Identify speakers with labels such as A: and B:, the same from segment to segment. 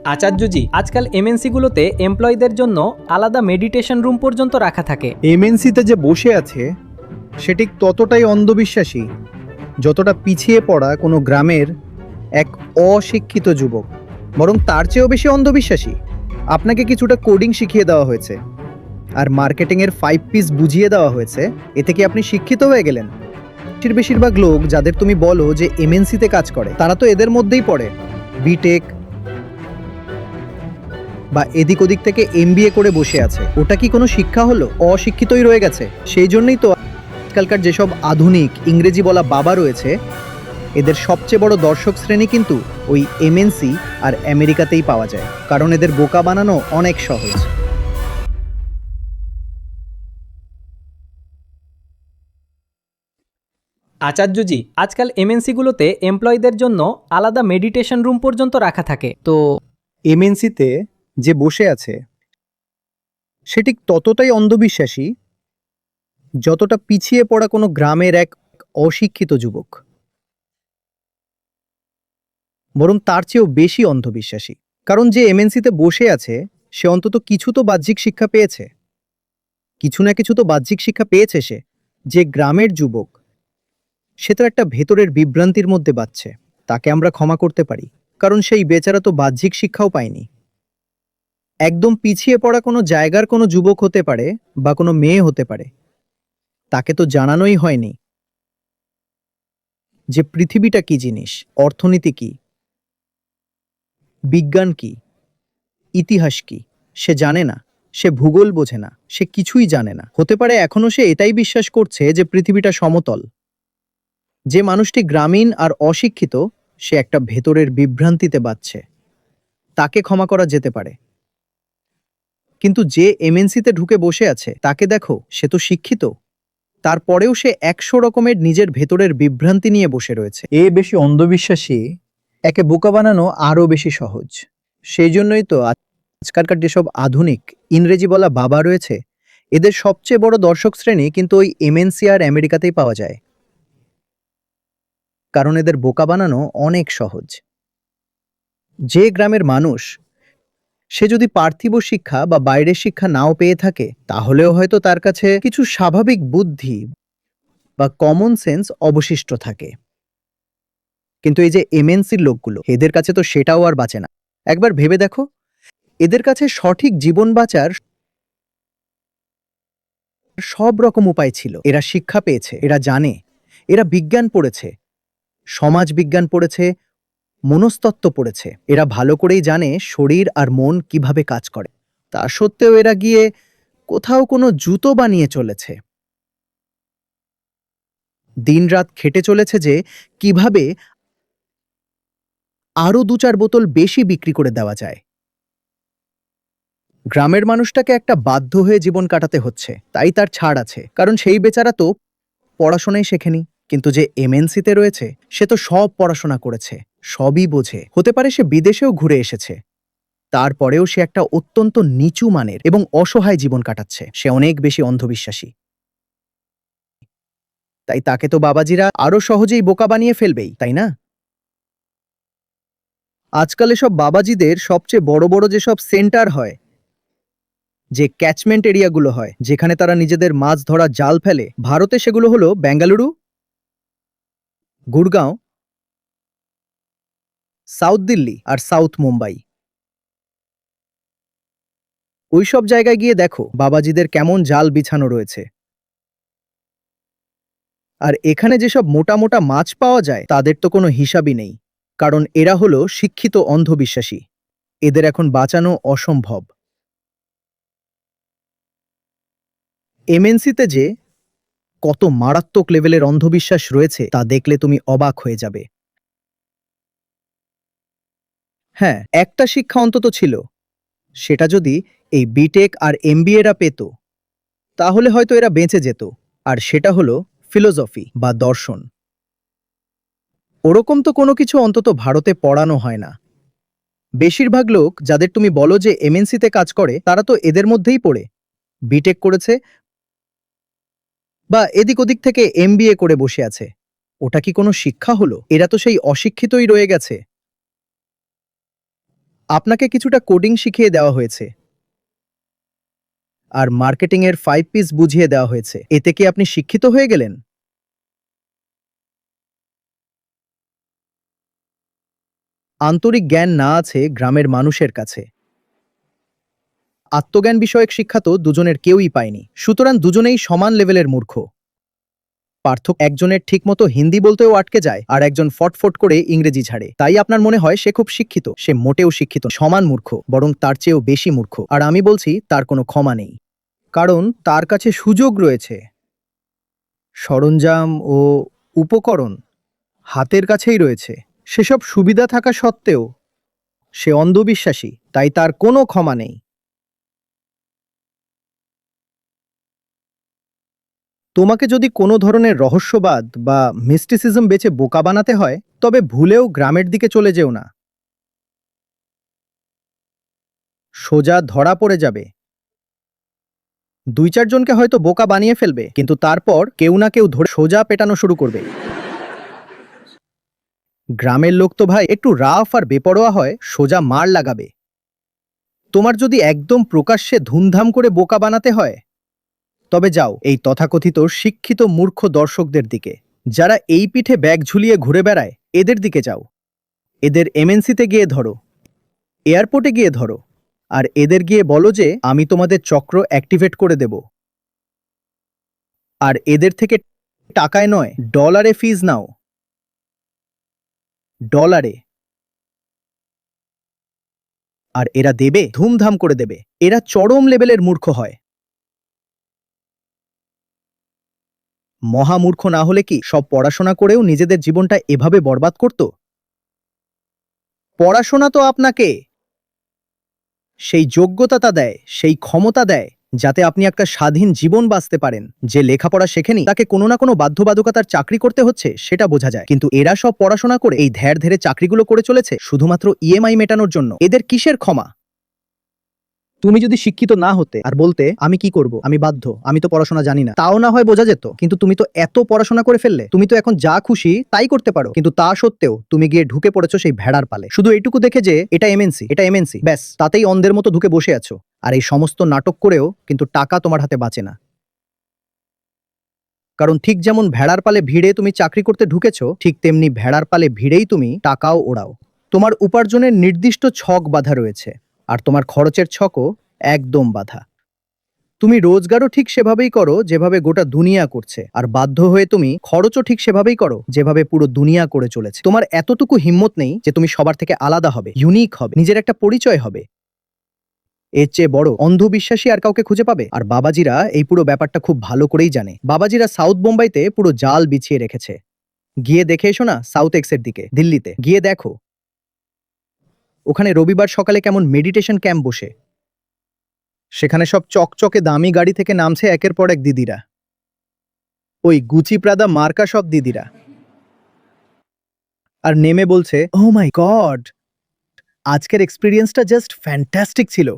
A: আচার্যজি, আজকাল এমএনসি গুলোতে এমপ্লয়ীদের জন্য আলাদা মেডিটেশন রুম পর্যন্ত রাখা থাকে।
B: এমএনসিতে যে বসে আছে সে ঠিক ততটাই অন্ধবিশ্বাসী যতটা পিছিয়ে পড়া কোনো গ্রামের এক অশিক্ষিত যুবক, বরং তার চেয়েও বেশি অন্ধবিশ্বাসী। আপনাকে কিছুটা কোডিং শিখিয়ে দেওয়া হয়েছে আর মার্কেটিংয়ের 5 পিস বুঝিয়ে দেওয়া হয়েছে, এতে কি আপনি শিক্ষিত হয়ে গেলেন? বেশিরভাগ লোক যাদের তুমি বলো যে এমএনসিতে কাজ করে, তারা তো এদের মধ্যেই পড়ে। বিটেক বা এদিক ওদিক থেকে এমবিএ করে বসে আছে। ওটা কি কোনো শিক্ষা হলো? অশিক্ষিতই রয়ে গেছে। সেই জন্যই তো আজকালকার যেসব আধুনিক ইংরেজি বলা বাবা রয়েছে, এদের সবচেয়ে বড় দর্শক শ্রেণী কিন্তু ওই এমএনসি আর আমেরিকাতেই পাওয়া যায়, কারণ এদের বোকা বানানো অনেক সহজ।
A: আচার্যজি, আজকাল এমএনসি গুলোতে এমপ্লয়ীদের জন্য আলাদা মেডিটেশন রুম পর্যন্ত রাখা থাকে। তো
B: এমএনসিতে যে বসে আছে সে ঠিক ততটাই অন্ধবিশ্বাসী যতটা পিছিয়ে পড়া কোনো গ্রামের এক অশিক্ষিত যুবক, বরং তার চেয়েও বেশি অন্ধবিশ্বাসী। কারণ যে এমএনসিতে বসে আছে সে অন্তত কিছু তো বাহ্যিক শিক্ষা পেয়েছে, কিছু না কিছু তো বাহ্যিক শিক্ষা পেয়েছে সে। যে গ্রামের যুবক, সে তো একটা ভেতরের বিভ্রান্তির মধ্যে বাঁচছে, তাকে আমরা ক্ষমা করতে পারি, কারণ সেই বেচারা তো বাহ্যিক শিক্ষাও পায়নি। একদম পিছিয়ে পড়া কোনো জায়গার কোনো যুবক হতে পারে বা কোনো মেয়ে হতে পারে, তাকে তো জানানোই হয়নি যে পৃথিবীটা কি জিনিস, অর্থনীতি কি, বিজ্ঞান কি, ইতিহাস কি। সে জানে না, সে ভূগোল বোঝে না, সে কিছুই জানে না। হতে পারে এখনো সে এটাই বিশ্বাস করছে যে পৃথিবীটা সমতল। যে মানুষটি গ্রামীণ আর অশিক্ষিত, সে একটা ভেতরের বিভ্রান্তিতে বাঁচছে, তাকে ক্ষমা করা যেতে পারে। কিন্তু যে এমএনসিতে ঢুকে বসে আছে তাকে দেখো, সে তো শিক্ষিত, তারপরেও সে 100 রকমের নিজের ভেতরের বিভ্রান্তি নিয়ে বসে রয়েছে। এ বেশি অন্ধবিশ্বাসী, একে বোকা বানানো আরও বেশি সহজ। সেই জন্যই তো আজকালকার যেসব আধুনিক ইংরেজি বলা বাবা রয়েছে, এদের সবচেয়ে বড় দর্শক শ্রেণী কিন্তু ওই এমএনসি আর আমেরিকাতেই পাওয়া যায়, কারণ এদের বোকা বানানো অনেক সহজ। যে গ্রামের মানুষ, সে যদি পার্থিব শিক্ষা বা বাইরের শিক্ষা নাও পেয়ে থাকে, তাহলেও হয়তো তার কাছে কিছু স্বাভাবিক বুদ্ধি বা কমন সেন্স অবশিষ্ট থাকে। কিন্তু এই যে এমএনসির লোকগুলো, এদের কাছে তো সেটাও আর বাঁচে না। একবার ভেবে দেখো, এদের কাছে সঠিক জীবন বাঁচার সব রকম উপায় ছিল। এরা শিক্ষা পেয়েছে, এরা জানে, এরা বিজ্ঞান পড়েছে, সমাজ বিজ্ঞান পড়েছে, মনস্তত্ত্ব পড়েছে। এরা ভালো করেই জানে শরীর আর মন কিভাবে কাজ করে। তা সত্ত্বেও এরা গিয়ে কোথাও কোনো জুতো বানিয়ে চলেছে, দিনরাত খেটে চলেছে যে কিভাবে আরও 2-4 বোতল বেশি বিক্রি করে দেওয়া যায়। গ্রামের মানুষটাকে একটা বাধ্য হয়ে জীবন কাটাতে হচ্ছে, তাই তার ছাড় আছে, কারণ সেই বেচারা তো পড়াশোনাই শেখেনি। কিন্তু যে এমএনসিতে রয়েছে সে তো সব পড়াশোনা করেছে, সবই বোঝে। হতে পারে সে বিদেশেও ঘুরে এসেছে, তারপরেও সে একটা অত্যন্ত নিচু মানের এবং অসহায় জীবন কাটাচ্ছে। সে অনেক বেশি অন্ধবিশ্বাসী, তাই তাকে তো বাবাজিরা আরো সহজেই বোকা বানিয়ে ফেলবেই, তাই না? আজকাল এসব বাবাজিদের সবচেয়ে বড় বড় যেসব সেন্টার হয়, যে ক্যাচমেন্ট এরিয়াগুলো হয়, যেখানে তারা নিজেদের মাছ ধরা জাল ফেলে, ভারতে সেগুলো হলো বেঙ্গালুরু, গুড়গাঁও, সাউথ দিল্লি আর সাউথ মুম্বাই। ওইসব জায়গায় গিয়ে দেখো বাবাজিদের কেমন জাল বিছানো রয়েছে। আর এখানে যেসব মোটা মোটা মাছ পাওয়া যায় তাদের তো কোনো হিসাবই নেই, কারণ এরা হলো শিক্ষিত অন্ধবিশ্বাসী। এদের এখন বাঁচানো অসম্ভব। এমএনসিতে যে কত মারাত্মক লেভেলের অন্ধবিশ্বাস রয়েছে তা দেখলে তুমি অবাক হয়ে যাবে। হ্যাঁ, একটা শিক্ষা অন্তত ছিল, সেটা যদি এই বিটেক আর এমবিএরা পেত, তাহলে হয়তো এরা বেঁচে যেত। আর সেটা হলো ফিলোসফি বা দর্শন। ওরকম তো কোনো কিছু অন্তত ভারতে পড়ানো হয় না। বেশিরভাগ লোক যাদের তুমি বলো যে এমএনসিতে কাজ করে, তারা তো এদের মধ্যেই পড়ে, বিটেক করেছে বা এদিক ওদিক থেকে এমবিএ করে বসে আছে। ওটা কি কোনো শিক্ষা হলো? এরা তো সেই অশিক্ষিতই রয়ে গেছে। আপনাকে কিছুটা কোডিং শিখিয়ে দেওয়া হয়েছে আর মার্কেটিং এর 5 পিস বুঝিয়ে দেওয়া হয়েছে। এতে কি আপনি শিক্ষিত হয়ে গেলেন? আন্তরিক জ্ঞান না আছে গ্রামের মানুষের কাছে। আত্মজ্ঞান বিষয়ক শিক্ষা তো দুজনের কেউই পায়নি, সুতরাং দুজনেই সমান লেভেলের মূর্খ। পার্থক্য একজনের ঠিকমতো হিন্দি বলতেও আটকে যায় আর একজন ফটফট করে ইংরেজি ছাড়ে। তাই আপনার মনে হয় সে খুব শিক্ষিত। সে মোটেও শিক্ষিত, সমান মূর্খ, বরং তার চেয়েও বেশি মূর্খ। আর আমি বলছি তার কোনো ক্ষমা নেই, কারণ তার কাছে সুযোগ রয়েছে, সরঞ্জাম ও উপকরণ হাতের কাছেই রয়েছে। সেসব সুবিধা থাকা সত্ত্বেও সে অন্ধবিশ্বাসী, তাই তার কোনো ক্ষমা নেই। তোমাকে যদি কোনো ধরনের রহস্যবাদ বা মিস্টিসিজম বেচে বোকা বানাতে হয়, তবে ভুলেও গ্রামের দিকে চলে যেও না। সোজা ধরা পড়ে যাবে। 2-4 জনকে হয়তো বোকা বানিয়ে ফেলবে, কিন্তু তারপর কেউ না কেউ ধরে সোজা পেটানো শুরু করবে। গ্রামের লোক তো ভাই একটু রাফ আর বেপরোয়া হয়, সোজা মার লাগাবে। তোমার যদি একদম প্রকাশ্যে ধুমধাম করে বোকা বানাতে হয়, তবে যাও এই তথাকথিত শিক্ষিত মূর্খ দর্শকদের দিকে, যারা এই পিঠে ব্যাগ ঝুলিয়ে ঘুরে বেড়ায়, এদের দিকে যাও। এদের এমএনসিতে গিয়ে ধরো, এয়ারপোর্টে গিয়ে ধরো, আর এদের গিয়ে বলো যে আমি তোমাদের চক্র অ্যাক্টিভেট করে দেব। আর এদের থেকে টাকায় নয়, ডলারে ফিজ নাও। ডলারে। আর এরা দেবে, ধুমধাম করে দেবে। এরা চরম লেভেলের মূর্খ হয়। মহামূর্খ না হলে কি সব পড়াশোনা করেও নিজেদের জীবনটা এভাবে বরবাদ করত? পড়াশোনা তো আপনাকে সেই যোগ্যতা দেয়, সেই ক্ষমতা দেয়, যাতে আপনি একটা স্বাধীন জীবন বাঁচতে পারেন। যে লেখাপড়া শেখেনি তাকে কোনো না কোনো বাধ্যবাধকতার চাকরি করতে হচ্ছে, সেটা বোঝা যায়। কিন্তু এরা সব পড়াশোনা করে এই ধ্যার ধেরে চাকরিগুলো করে চলেছে শুধুমাত্র ইএমআই মেটানোর জন্য। এদের কিসের ক্ষমা? তুমি যদি শিক্ষিত না হতে আর বলতে আমি কি করব, আমি বাধ্য, আমি তো পড়াশোনা জানি না, তাও না হয় বোঝা যেত। কিন্তু তুমি তো এত পড়াশোনা করে ফেললে, তুমি তো এখন যা খুশি তাই করতে পারো। কিন্তু তা সত্ত্বেও তুমি গিয়ে ঢুকে পড়েছো সেই ভেড়ার পালে, শুধু এইটুকু দেখে যে এটা এমএনসি, এটা এমএনসি, ব্যাস তাতেই অন্ধের মতো ঢুকে বসে আছো। আর এই সমস্ত নাটক করেও কিন্তু টাকা তোমার হাতে বাঁচে না। কারণ ঠিক যেমন ভেড়ার পালে ভিড়ে তুমি চাকরি করতে ঢুকেছো, ঠিক তেমনি ভেড়ার পালে ভিড়েই তুমি টাকাও ওড়াও। তোমার উপার্জনের নির্দিষ্ট ছক বাঁধা রয়েছে, আর তোমার খরচের ছকও একদম বাঁধা। তুমি রোজগারও ঠিক সেভাবেই করো যেভাবে গোটা দুনিয়া করছে, আর বাধ্য হয়ে তুমি খরচও ঠিক সেভাবেই করো যেভাবে পুরো দুনিয়া করে চলেছে। তোমার এতটুকু হিম্মত নেই যে তুমি সবার থেকে আলাদা হবে, ইউনিক হবে, নিজের একটা পরিচয় হবে। এর চেয়ে বড় অন্ধবিশ্বাসী আর কাউকে খুঁজে পাবে? আর বাবাজিরা এই পুরো ব্যাপারটা খুব ভালো করেই জানে। বাবাজিরা সাউথ বোম্বাইতে পুরো জাল বিছিয়ে রেখেছে। গিয়ে দেখে এসো না সাউথ এক্সের দিকে, দিল্লিতে গিয়ে দেখো ওখানে রবিবার সকালে কেমন মেডিটেশন ক্যাম্প বসে। সেখানে সব চকচকে দামি গাড়ি থেকে নামছে একের পর এক দিদিরা, ওই গুচি প্রাদা মার্কা সব দিদিরা, আর নেমে বলছে, ও মাই গড, আজকের এক্সপিরিয়েন্সটা জাস্ট ফ্যান্টাস্টিক ছিল,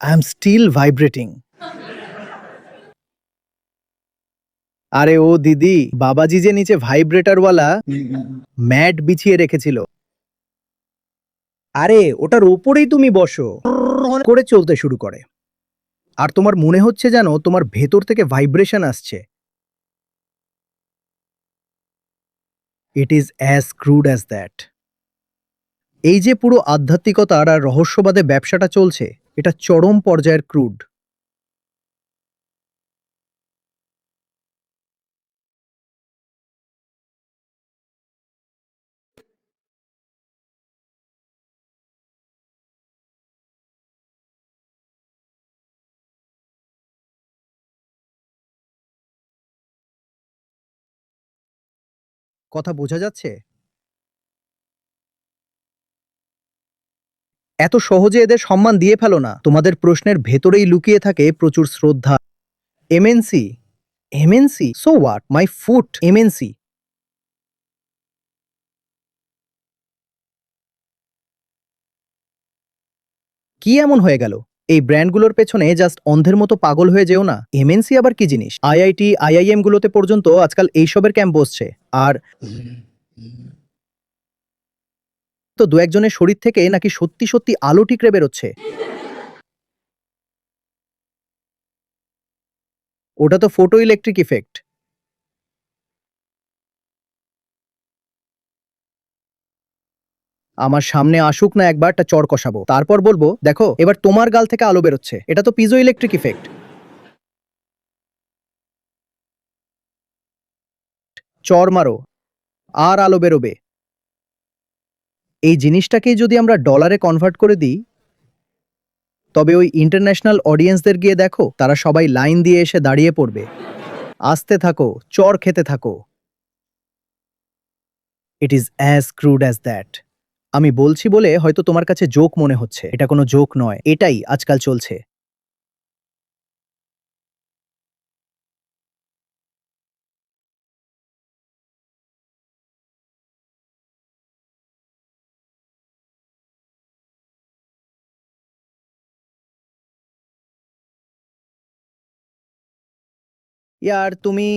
B: আই এম স্টিল ভাইব্রেটিং। আরে ও দিদি, বাবাজি যে নিচে ভাইব্রেটরওয়ালা ম্যাট বিছিয়ে রেখেছিল, আরে ওটার উপরেই তুমি বসো করে চলতে শুরু করে। আর তোমার মনে হচ্ছে যেন তোমার ভেতর থেকে ভাইব্রেশন আসছে। It is as crude as that. এই যে পুরো আধ্যাত্মিকতার আর রহস্যবাদে ব্যবসাটা চলছে, এটা চরম পর্যায়ের ক্রুড। কথা বোঝা যাচ্ছে? এত সহজে এদের সম্মান দিয়ে ফেলো না। তোমাদের প্রশ্নের ভেতরেই লুকিয়ে থাকে প্রচুর শ্রদ্ধা। MNC, MNC, so what, my foot MNC. কি এমন হয়ে গেল? এই ব্র্যান্ডগুলোর পেছনে জাস্ট অন্ধের মতো পাগল হয়ে যেও না। এমএনসি আবার কি জিনিস? আইআইটি, আইআইএম গুলোতে পর্যন্ত আজকাল এইসবের ক্যাম্প বসছে। আর তো দু একজনের শরীর থেকে নাকি সত্যি সত্যি আলো ঠিকরে বেরোচ্ছে। ওটা তো ফটো ইলেকট্রিক ইফেক্ট। আমার সামনে আসুক না একবারটা চড় কষাবো, তারপর বলবো দেখো এবার তোমার গাল থেকে আলো বেরোচ্ছে, এটা তো পিজো ইলেকট্রিক ইফেক্ট। চড় মারো আর আলো বেরোবে। এই জিনিসটাকেই যদি আমরা ডলারে কনভার্ট করে দিই, তবে ওই ইন্টারন্যাশনাল অডিয়েন্সদের গিয়ে দেখো, তারা সবাই লাইন দিয়ে এসে দাঁড়িয়ে পড়বে। আসতে থাকো, চড় খেতে থাকো। It is as crude as that. আমি বলছি বলে হয়তো তোমার কাছে জোক মনে হচ্ছে, এটা কোনো জোক নয়, এটাই আজকাল চলছে। ইয়ার তুমি